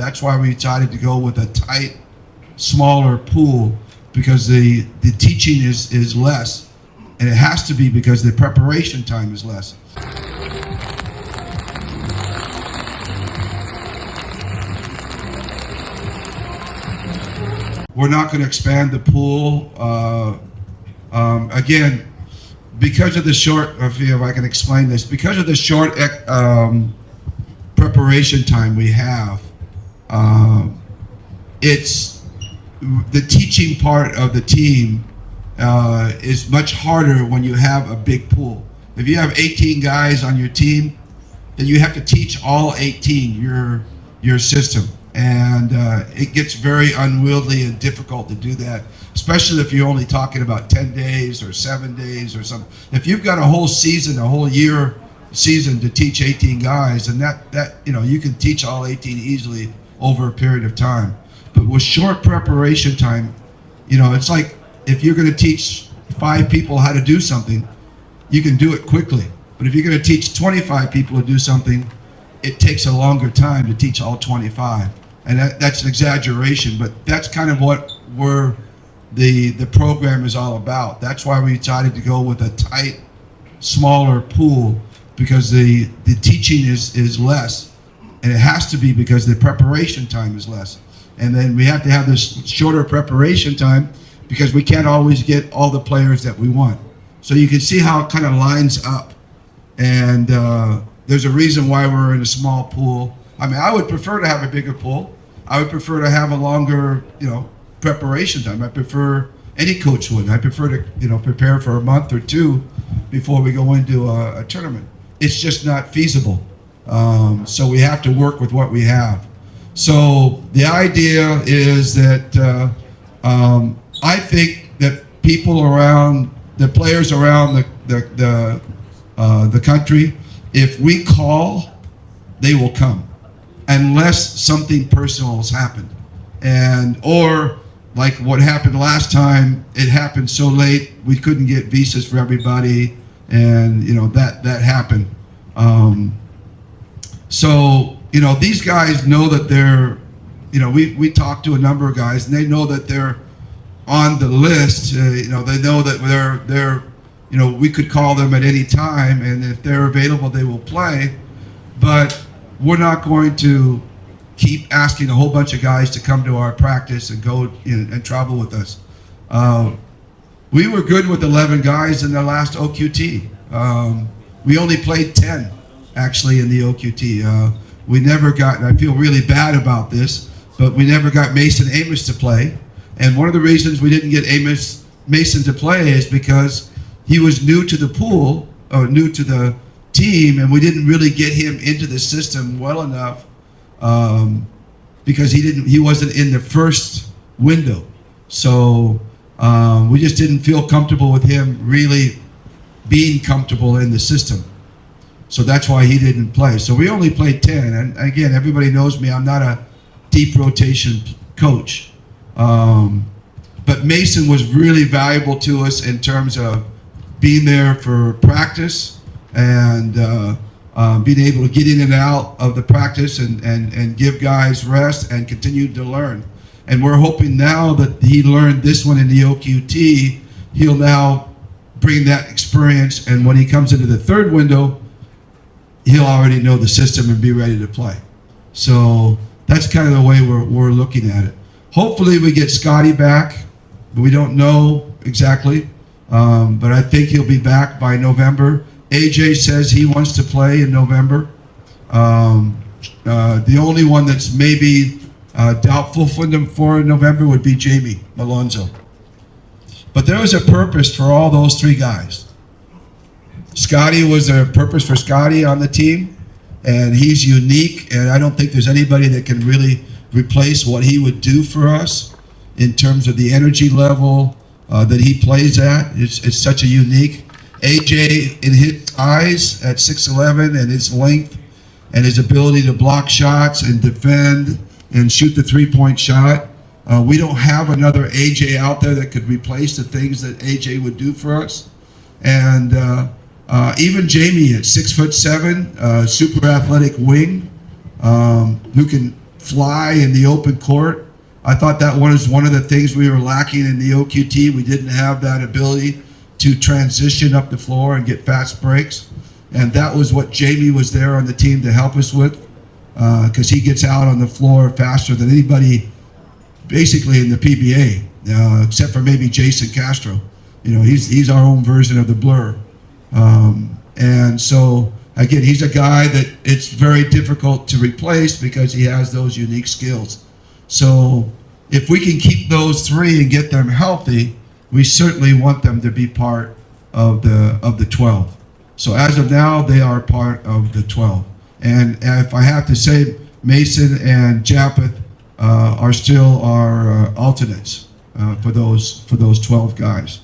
That's why we decided to go with a tight, smaller pool, because the teaching is less, and it has to be because the preparation time is less. We're not going to expand the pool. Again, because of the short, if I can explain this, because of the short preparation time we have, it's the teaching part of the team is much harder when you have a big pool. If you have 18 guys on your team, then you have to teach all 18 your system, and it gets very unwieldy and difficult to do that, especially if you're only talking about 10 days or 7 days or something. If you've got a whole season, a whole year season to teach 18 guys, and that you can teach all 18 easily over a period of time. But with short preparation time, it's like if you're going to teach 5 people how to do something, you can do it quickly. But if you're going to teach 25 people to do something, it takes a longer time to teach all 25. And that's an exaggeration, but that's kind of what the program is all about. That's why we decided to go with a tight, smaller pool, because the teaching is less, and it has to be because the preparation time is less. And then we have to have this shorter preparation time because we can't always get all the players that we want. So you can see how it kind of lines up. And there's a reason why we're in a small pool. I mean, I would prefer to have a bigger pool. I would prefer to have a longer, preparation time. I prefer, any coach would. I prefer to, prepare for a month or two before we go into a tournament. It's just not feasible. So we have to work with what we have. So the idea is that I think that people around, the players around the country, if we call, they will come, unless something personal has happened, or like what happened last time. It happened so late we couldn't get visas for everybody, and that happened. So these guys know that they're, we talked to a number of guys, and they know that they're on the list. They know that they're we could call them at any time, and if they're available, they will play. But we're not going to keep asking a whole bunch of guys to come to our practice and go and travel with us. We were good with 11 guys in the last OQT. We only played 10, actually, in the OQT. We never got, and I feel really bad about this, but we never got Mason Amos to play. And one of the reasons we didn't get Mason to play is because he was new to the pool, or new to the team, and we didn't really get him into the system well enough, because he wasn't in the first window. So we just didn't feel comfortable with him really being comfortable in the system. So that's why he didn't play. So we only played 10. And again, everybody knows me, I'm not a deep rotation coach. But Mason was really valuable to us in terms of being there for practice, and being able to get in and out of the practice, and give guys rest and continue to learn. And we're hoping now that he learned this one in the OQT, he'll now bring that experience, and when he comes into the third window, he'll already know the system and be ready to play. So that's kind of the way we're looking at it. Hopefully we get Scotty back, but we don't know exactly. But I think he'll be back by November. AJ says he wants to play in November. The only one that's maybe doubtful for November would be Jamie Malonzo. But there was a purpose for all those 3 guys. Scotty was a purpose for Scotty on the team, and he's unique, and I don't think there's anybody that can really replace what he would do for us in terms of the energy level that he plays at. It's such a unique. AJ, in his eyes at 6'11", and his length and his ability to block shots and defend and shoot the 3-point shot, we don't have another AJ out there that could replace the things that AJ would do for us. And even Jamie at 6'7", super athletic wing, who can fly in the open court. I thought that was one of the things we were lacking in the OQT. We didn't have that ability to transition up the floor and get fast breaks. And that was what Jamie was there on the team to help us with, because he gets out on the floor faster than anybody basically in the PBA, except for maybe Jason Castro. You know, he's our own version of the Blur. And so, again, he's a guy that it's very difficult to replace because he has those unique skills. So if we can keep those three and get them healthy, we certainly want them to be part of the 12. So as of now, they are part of the 12. And if I have to say, Mason and Japeth are still our alternates for those 12 guys.